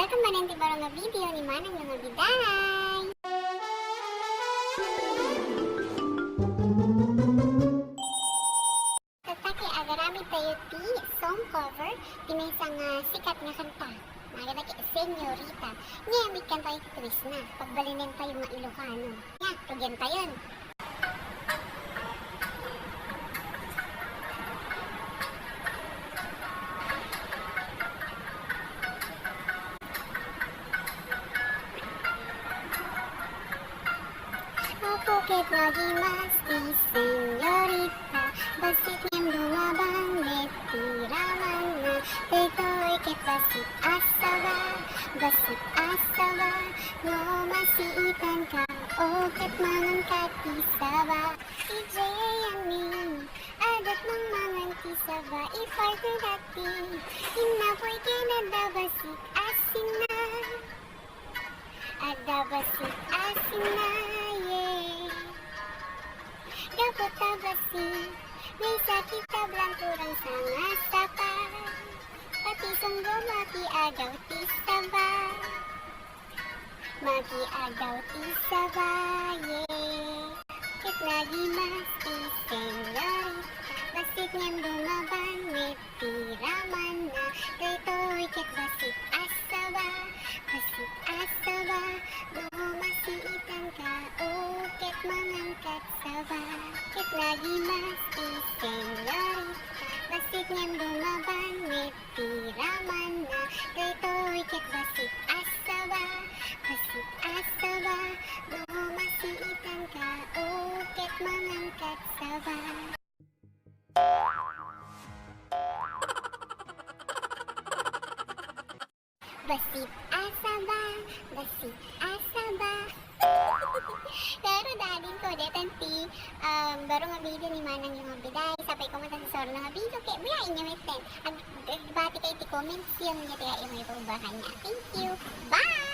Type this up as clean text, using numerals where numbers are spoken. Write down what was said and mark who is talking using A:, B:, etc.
A: Welcome ba nanti baru nga video ni Manang Biday. Tataki agarami tayo ti song cover tinisang sikat nga kanta. Nagadaki Señorita. Ngayon kan tayo twist na. Pagbalinin tayo mga Ilocano. Nga, tugyan tayo. Bakit lagi mas di Señorita? Bassit niyang lumabang netiraman na Teto'y kit bassit asaba, bassit asaba. No masiitan ka o kat mangan katisaba. DJ yamin, adat ng mangan tisaba. Iparto dati, inapoy kinada bassit asin na. Ada bassit asin na, yeah. Dapat tabasin, may sakit tablang kurang sa ngasapa. Pati sunggo maki-agaw tisaba, maki-agaw tisaba, yeah. Kit lagi mas Señorita, basit niyang lumabang netiraman na Teto'y kit basit asaba, basit asaba. No masiitan ka o kit mangangkat saba. Kit lagi mas Señorita, basit niyang lumabang netiraman na Teto'y kit basit asaba, basit asaba. No masiitan ka o kit mangangkat saba. Basit asaba, basit asaba. Pero dadin ko, detanti, baru nga video ni Manang yung Biday. Sapay ko man sa soro nga video, kaya buyain niya may ten. Agbati kayo ti comment siya niya, kaya yung may pagbahan niya. Thank you, bye!